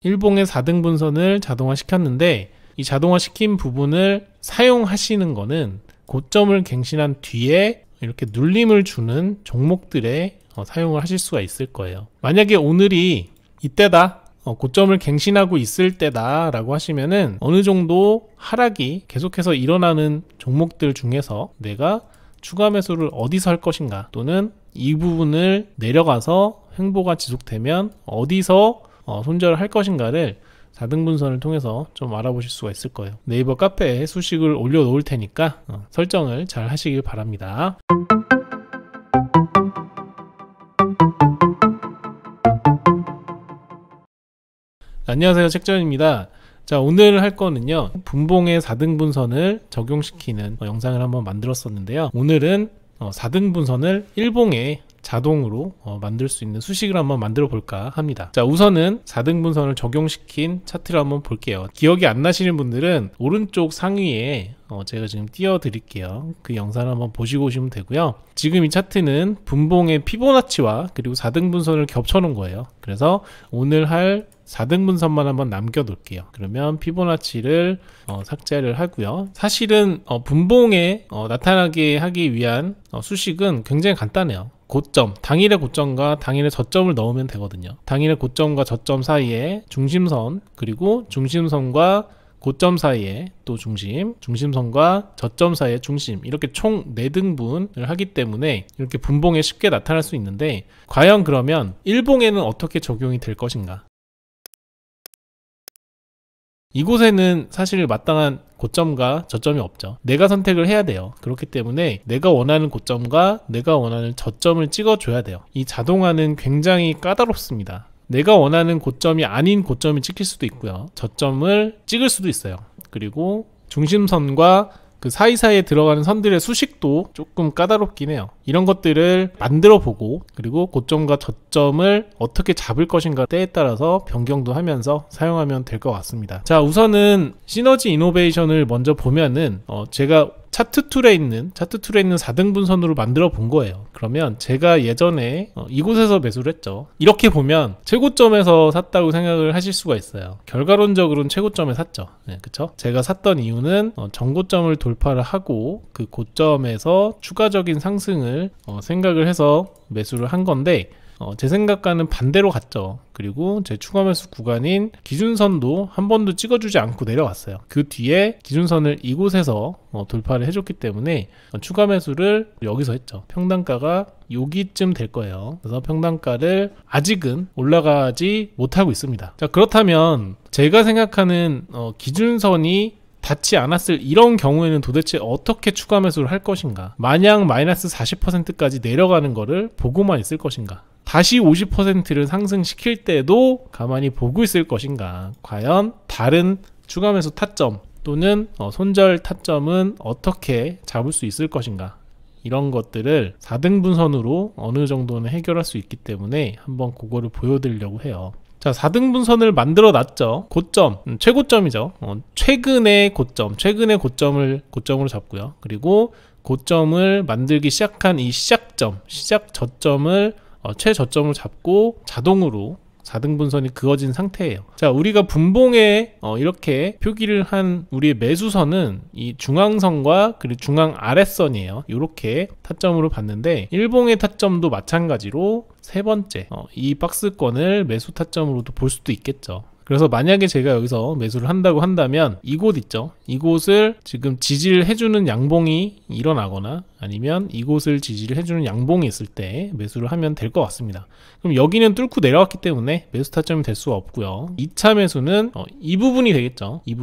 일봉의 4등분선을 자동화 시켰는데 이 자동화 시킨 부분을 사용하시는 거는 고점을 갱신한 뒤에 이렇게 눌림을 주는 종목들에 사용을 하실 수가 있을 거예요. 만약에 오늘이 이때다, 고점을 갱신하고 있을 때다 라고 하시면은 어느 정도 하락이 계속해서 일어나는 종목들 중에서 내가 추가 매수를 어디서 할 것인가, 또는 이 부분을 내려가서 횡보가 지속되면 어디서 손절을 할 것인가를 4등분선을 통해서 좀 알아보실 수가 있을 거예요. 네이버 카페에 수식을 올려 놓을 테니까 설정을 잘 하시길 바랍니다. 안녕하세요, 책전입니다. 자, 오늘 할 거는요, 분봉의 4등분선을 적용시키는 영상을 한번 만들었었는데요. 오늘은 4등분선을 일봉에 자동으로 만들 수 있는 수식을 한번 만들어 볼까 합니다. 자, 우선은 4등분선을 적용시킨 차트를 한번 볼게요. 기억이 안 나시는 분들은 오른쪽 상위에 제가 지금 띄워 드릴게요. 그 영상을 한번 보시고 오시면 되고요. 지금 이 차트는 분봉의 피보나치와 그리고 4등분선을 겹쳐 놓은 거예요. 그래서 오늘 할 4등분선만 한번 남겨 놓을게요. 그러면 피보나치를 삭제를 하고요. 사실은 분봉에 나타나게 하기 위한 수식은 굉장히 간단해요. 고점, 당일의 고점과 당일의 저점을 넣으면 되거든요. 당일의 고점과 저점 사이에 중심선, 그리고 중심선과 고점 사이에 또 중심선과 저점 사이에 중심, 이렇게 총 4등분을 하기 때문에 이렇게 분봉에 쉽게 나타날 수 있는데, 과연 그러면 일봉에는 어떻게 적용이 될 것인가? 이곳에는 사실 마땅한 고점과 저점이 없죠. 내가 선택을 해야 돼요. 그렇기 때문에 내가 원하는 고점과 내가 원하는 저점을 찍어줘야 돼요. 이 자동화는 굉장히 까다롭습니다. 내가 원하는 고점이 아닌 고점이 찍힐 수도 있고요, 저점을 찍을 수도 있어요. 그리고 중심선과 그 사이사이에 들어가는 선들의 수식도 조금 까다롭긴 해요. 이런 것들을 만들어 보고, 그리고 고점과 저점을 어떻게 잡을 것인가 때에 따라서 변경도 하면서 사용하면 될 것 같습니다. 자, 우선은 시너지 이노베이션을 먼저 보면은 제가 차트 툴에 있는 4등분선으로 만들어 본 거예요. 그러면 제가 예전에 이곳에서 매수를 했죠. 이렇게 보면 최고점에서 샀다고 생각을 하실 수가 있어요. 결과론적으로는 최고점에 샀죠. 네, 그쵸? 제가 샀던 이유는 전고점을 돌파를 하고 그 고점에서 추가적인 상승을 생각을 해서 매수를 한 건데, 제 생각과는 반대로 갔죠. 그리고 제 추가 매수 구간인 기준선도 한 번도 찍어주지 않고 내려왔어요. 그 뒤에 기준선을 이곳에서 돌파를 해줬기 때문에 추가 매수를 여기서 했죠. 평단가가 여기쯤 될 거예요. 그래서 평단가를 아직은 올라가지 못하고 있습니다. 자, 그렇다면 제가 생각하는 기준선이 닿지 않았을 이런 경우에는 도대체 어떻게 추가 매수를 할 것인가? 마냥 마이너스 40%까지 내려가는 거를 보고만 있을 것인가? 다시 50%를 상승시킬 때도 가만히 보고 있을 것인가? 과연 다른 추가 매수 타점 또는 손절 타점은 어떻게 잡을 수 있을 것인가? 이런 것들을 4등분선으로 어느 정도는 해결할 수 있기 때문에 한번 그거를 보여드리려고 해요. 자, 4등분선을 만들어 놨죠. 고점, 최고점이죠. 최근의 고점으로 잡고요. 그리고 고점을 만들기 시작한 이 시작 저점을 최저점으로 잡고 자동으로 4등분선이 그어진 상태예요. 자, 우리가 분봉에 이렇게 표기를 한 우리의 매수선은 이 중앙선과 그리고 중앙 아랫선이에요. 이렇게 타점으로 봤는데, 일봉의 타점도 마찬가지로 세 번째 이 박스권을 매수 타점으로도 볼 수도 있겠죠. 그래서 만약에 제가 여기서 매수를 한다고 한다면 이곳 있죠. 이곳을 지금 지지를 해주는 양봉이 일어나거나 아니면 이곳을 지지를 해주는 양봉이 있을 때 매수를 하면 될 것 같습니다. 그럼 여기는 뚫고 내려왔기 때문에 매수 타점이 될 수가 없고요. 2차 매수는 이 부분이 되겠죠. 이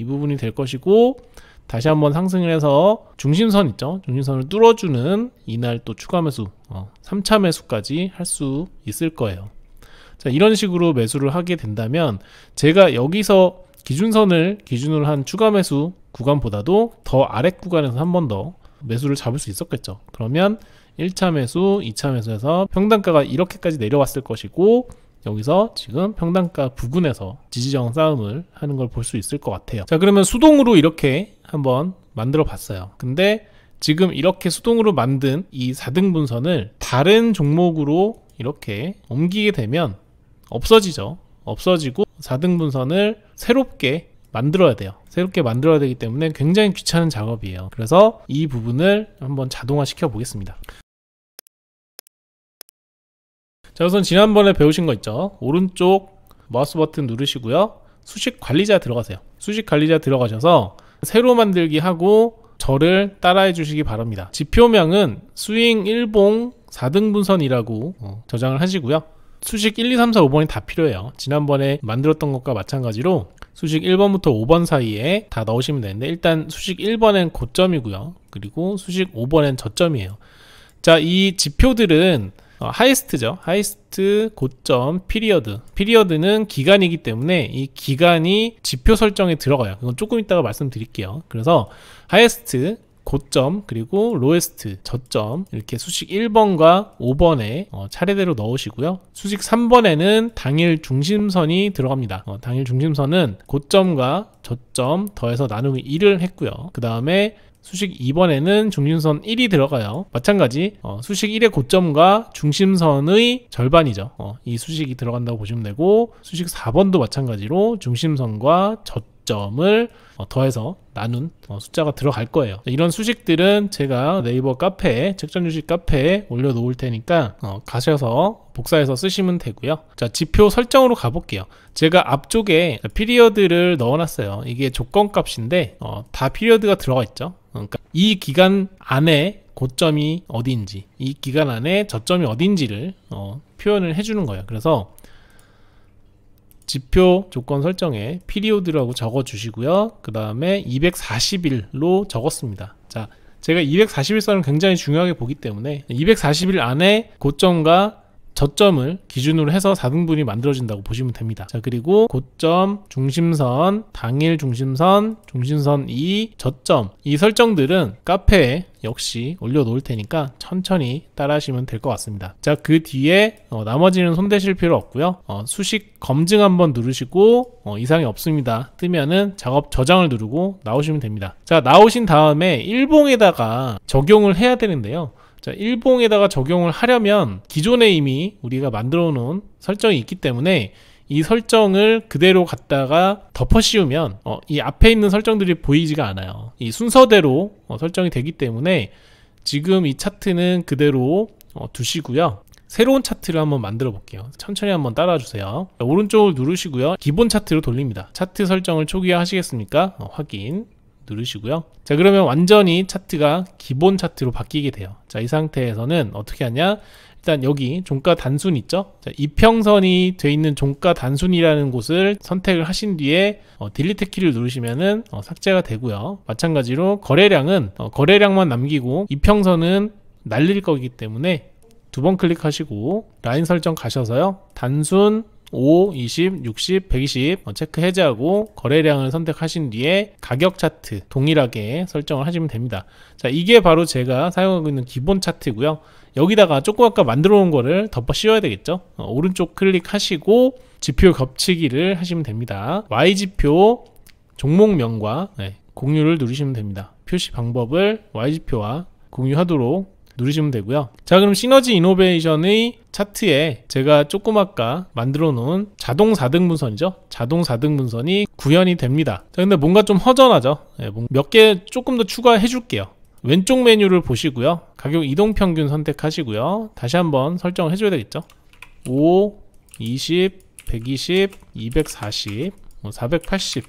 부분이 될 것이고, 다시 한번 상승을 해서 중심선 있죠. 중심선을 뚫어주는 이날 또 추가 매수 3차 매수까지 할 수 있을 거예요. 자, 이런 식으로 매수를 하게 된다면 제가 여기서 기준선을 기준으로 한 추가 매수 구간보다도 더 아랫 구간에서 한 번 더 매수를 잡을 수 있었겠죠. 그러면 1차 매수, 2차 매수에서 평단가가 이렇게까지 내려왔을 것이고, 여기서 지금 평단가 부근에서 지지저항 싸움을 하는 걸 볼 수 있을 것 같아요. 자, 그러면 수동으로 이렇게 한번 만들어 봤어요. 근데 지금 이렇게 수동으로 만든 이 4등분선을 다른 종목으로 이렇게 옮기게 되면 없어지죠. 없어지고 4등분선을 새롭게 만들어야 돼요. 새롭게 만들어야 되기 때문에 굉장히 귀찮은 작업이에요. 그래서 이 부분을 한번 자동화 시켜 보겠습니다. 자, 우선 지난번에 배우신 거 있죠? 오른쪽 마우스 버튼 누르시고요. 수식 관리자 들어가세요. 수식 관리자 들어가셔서 새로 만들기 하고 저를 따라해 주시기 바랍니다. 지표명은 스윙 1봉 4등분선이라고 저장을 하시고요. 수식 1, 2, 3, 4, 5번이 다 필요해요. 지난번에 만들었던 것과 마찬가지로 수식 1번부터 5번 사이에 다 넣으시면 되는데, 일단 수식 1번엔 고점이고요. 그리고 수식 5번엔 저점이에요. 자, 이 지표들은 하이스트죠. 하이스트, 고점, 피리어드. 피리어드는 기간이기 때문에 이 기간이 지표 설정에 들어가요. 이건 조금 이따가 말씀드릴게요. 그래서 하이스트, 고점, 그리고 로에스트, 저점, 이렇게 수식 1번과 5번에 차례대로 넣으시고요. 수식 3번에는 당일 중심선이 들어갑니다. 당일 중심선은 고점과 저점 더해서 나누기 1을 했고요. 그 다음에 수식 2번에는 중심선 1이 들어가요. 마찬가지 수식 1의 고점과 중심선의 절반이죠. 이 수식이 들어간다고 보시면 되고, 수식 4번도 마찬가지로 중심선과 저점을 더해서 나눈 숫자가 들어갈 거예요. 이런 수식들은 제가 네이버 카페에, 책전주식 카페에 올려놓을 테니까 가셔서 복사해서 쓰시면 되고요. 자, 지표 설정으로 가볼게요. 제가 앞쪽에 피리어드를 넣어놨어요. 이게 조건값인데 다 피리어드가 들어가 있죠. 그러니까 이 기간 안에 고점이 어디인지, 이 기간 안에 저점이 어딘지를 표현을 해주는 거예요. 그래서 지표 조건 설정에 피리오드라고 적어 주시고요. 그 다음에 240일로 적었습니다. 자, 제가 240일선을 굉장히 중요하게 보기 때문에 240일 안에 고점과 저점을 기준으로 해서 4등분이 만들어진다고 보시면 됩니다. 자, 그리고 고점, 중심선, 당일 중심선, 중심선 2, 저점, 이 설정들은 카페에 역시 올려놓을 테니까 천천히 따라하시면 될 것 같습니다. 자, 그 뒤에 나머지는 손대실 필요 없고요. 수식 검증 한번 누르시고 이상이 없습니다 뜨면은 작업 저장을 누르고 나오시면 됩니다. 자, 나오신 다음에 일봉에다가 적용을 해야 되는데요. 자, 일봉에다가 적용을 하려면 기존에 이미 우리가 만들어 놓은 설정이 있기 때문에 이 설정을 그대로 갖다가 덮어 씌우면 이 앞에 있는 설정들이 보이지가 않아요. 이 순서대로 설정이 되기 때문에 지금 이 차트는 그대로 두시고요. 새로운 차트를 한번 만들어 볼게요. 천천히 한번 따라와 주세요. 자, 오른쪽을 누르시고요. 기본 차트로 돌립니다. 차트 설정을 초기화 하시겠습니까? 확인 누르시고요. 자, 그러면 완전히 차트가 기본 차트로 바뀌게 돼요. 자, 이 상태에서는 어떻게 하냐? 일단 여기 종가 단순 있죠? 자, 이평선이 돼 있는 종가 단순이라는 곳을 선택을 하신 뒤에 딜리트 키를 누르시면은 삭제가 되고요. 마찬가지로 거래량은 거래량만 남기고 이평선은 날릴 거기 때문에 두 번 클릭하시고 라인 설정 가셔서요. 단순 5, 20, 60, 120 체크 해제하고 거래량을 선택하신 뒤에 가격 차트 동일하게 설정을 하시면 됩니다. 자, 이게 바로 제가 사용하고 있는 기본 차트고요. 여기다가 조금 아까 만들어 놓은 거를 덮어 씌워야 되겠죠. 오른쪽 클릭하시고 지표 겹치기를 하시면 됩니다. Y지표 종목명과 공유를 누르시면 됩니다. 표시 방법을 Y지표와 공유하도록 누르시면 되고요. 자, 그럼 시너지 이노베이션의 차트에 제가 조금 아까 만들어 놓은 자동 4등분선이죠. 자동 4등분선이 구현이 됩니다. 자, 근데 뭔가 좀 허전하죠. 몇 개 조금 더 추가해 줄게요. 왼쪽 메뉴를 보시고요. 가격 이동평균 선택하시고요. 다시 한번 설정을 해줘야 되겠죠. 5, 20, 120, 240, 480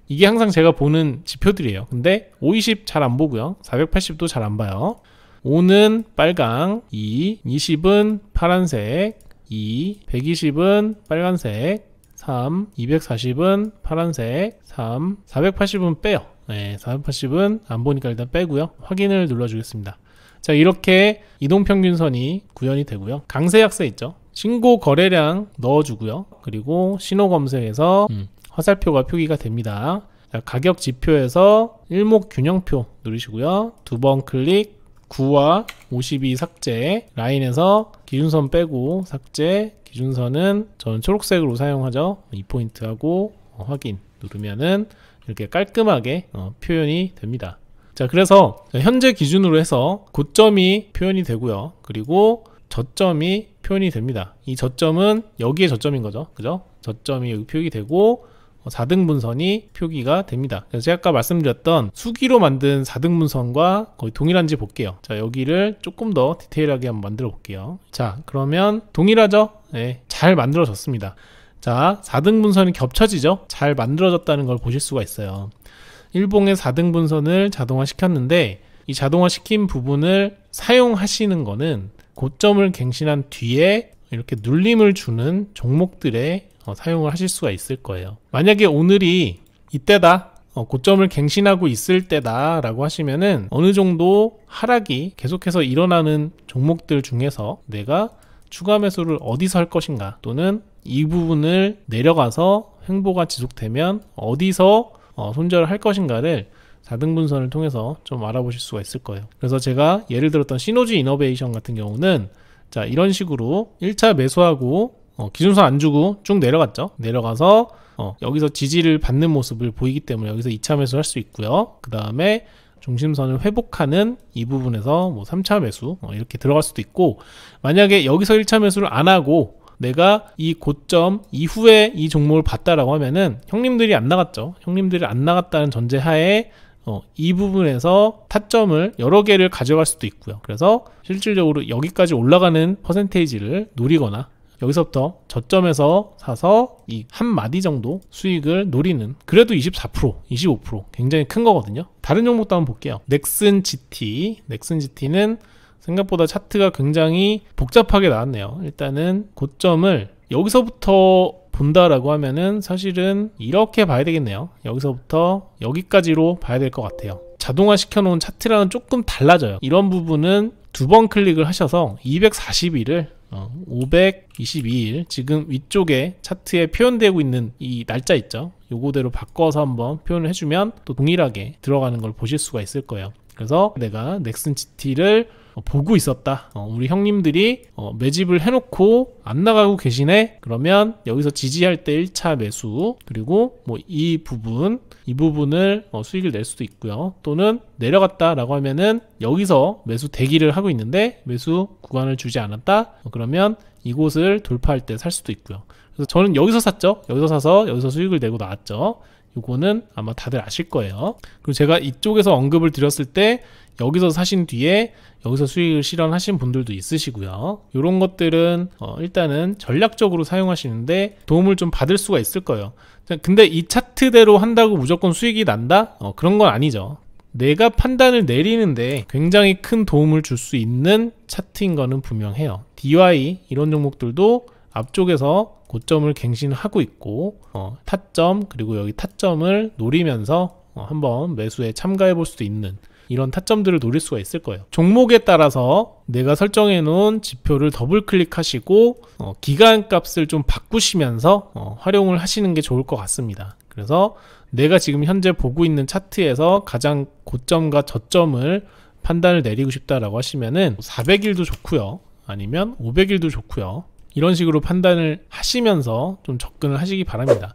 이게 항상 제가 보는 지표들이에요. 근데 5, 20 잘 안 보고요. 480도 잘 안 봐요. 5는 빨강, 2, 20은 파란색, 2, 120은 빨간색, 3, 240은 파란색, 3, 480은 빼요. 480은 안 보니까 일단 빼고요. 확인을 눌러주겠습니다. 자, 이렇게 이동평균선이 구현이 되고요. 강세 약세 있죠. 신고 거래량 넣어주고요. 그리고 신호 검색에서 화살표가 표기가 됩니다. 자, 가격 지표에서 일목균형표 누르시고요. 두 번 클릭, 9와 52 삭제, 라인에서 기준선 빼고 삭제, 기준선은 저는 초록색으로 사용하죠. 2포인트하고 확인 누르면은 이렇게 깔끔하게 표현이 됩니다. 자, 그래서 현재 기준으로 해서 고점이 표현이 되고요. 그리고 저점이 표현이 됩니다. 이 저점은 여기에 저점인 거죠. 그죠? 저점이 여기 표기되고 4등분선이 표기가 됩니다. 그래서 제가 아까 말씀드렸던 수기로 만든 4등분선과 거의 동일한지 볼게요. 자, 여기를 조금 더 디테일하게 한번 만들어 볼게요. 자, 그러면 동일하죠? 네, 잘 만들어졌습니다. 자, 4등분선이 겹쳐지죠? 잘 만들어졌다는 걸 보실 수가 있어요. 일봉의 4등분선을 자동화 시켰는데 이 자동화 시킨 부분을 사용하시는 거는 고점을 갱신한 뒤에 이렇게 눌림을 주는 종목들에 사용을 하실 수가 있을 거예요. 만약에 오늘이 이때다, 고점을 갱신하고 있을 때다 라고 하시면은 어느 정도 하락이 계속해서 일어나는 종목들 중에서 내가 추가 매수를 어디서 할 것인가, 또는 이 부분을 내려가서 횡보가 지속되면 어디서 손절을 할 것인가를 4등분선을 통해서 좀 알아보실 수가 있을 거예요. 그래서 제가 예를 들었던 시너지 이노베이션 같은 경우는 자, 이런 식으로 1차 매수하고 기준선 안 주고 쭉 내려갔죠. 내려가서 여기서 지지를 받는 모습을 보이기 때문에 여기서 2차 매수를 할 수 있고요. 그 다음에 중심선을 회복하는 이 부분에서 뭐 3차 매수 이렇게 들어갈 수도 있고, 만약에 여기서 1차 매수를 안 하고 내가 이 고점 이후에 이 종목을 봤다라고 하면은 형님들이 안 나갔죠. 형님들이 안 나갔다는 전제하에 이 부분에서 타점을 여러 개를 가져갈 수도 있고요. 그래서 실질적으로 여기까지 올라가는 퍼센테이지를 노리거나 여기서부터 저점에서 사서 이 한 마디 정도 수익을 노리는, 그래도 24%, 25% 굉장히 큰 거거든요. 다른 종목도 한번 볼게요. 넥슨 GT는 생각보다 차트가 굉장히 복잡하게 나왔네요. 일단은 고점을 여기서부터 본다라고 하면은 사실은 이렇게 봐야 되겠네요. 여기서부터 여기까지로 봐야 될 것 같아요. 자동화 시켜놓은 차트랑은 조금 달라져요. 이런 부분은 두 번 클릭을 하셔서 242일 522일 지금 위쪽에 차트에 표현되고 있는 이 날짜 있죠. 요거대로 바꿔서 한번 표현을 해주면 또 동일하게 들어가는 걸 보실 수가 있을 거예요. 그래서 내가 넥슨 GT를 보고 있었다, 우리 형님들이 매집을 해놓고 안 나가고 계시네, 그러면 여기서 지지할 때 1차 매수, 그리고 뭐 이 부분을 수익을 낼 수도 있고요. 또는 내려갔다 라고 하면은 여기서 매수 대기를 하고 있는데 매수 구간을 주지 않았다, 그러면 이곳을 돌파할 때 살 수도 있고요. 그래서 저는 여기서 샀죠. 여기서 사서 여기서 수익을 내고 나왔죠. 요거는 아마 다들 아실 거예요. 그리고 제가 이쪽에서 언급을 드렸을 때 여기서 사신 뒤에 여기서 수익을 실현하신 분들도 있으시고요. 이런 것들은 일단은 전략적으로 사용하시는데 도움을 좀 받을 수가 있을 거예요. 근데 이 차트대로 한다고 무조건 수익이 난다? 그런 건 아니죠. 내가 판단을 내리는데 굉장히 큰 도움을 줄 수 있는 차트인 거는 분명해요. DY 이런 종목들도 앞쪽에서 고점을 갱신하고 있고 타점, 그리고 여기 타점을 노리면서 한번 매수에 참가해 볼 수도 있는 이런 타점들을 노릴 수가 있을 거예요. 종목에 따라서 내가 설정해 놓은 지표를 더블 클릭하시고 기간값을 좀 바꾸시면서 활용을 하시는 게 좋을 것 같습니다. 그래서 내가 지금 현재 보고 있는 차트에서 가장 고점과 저점을 판단을 내리고 싶다라고 하시면은 400일도 좋고요, 아니면 500일도 좋고요. 이런 식으로 판단을 하시면서 좀 접근을 하시기 바랍니다.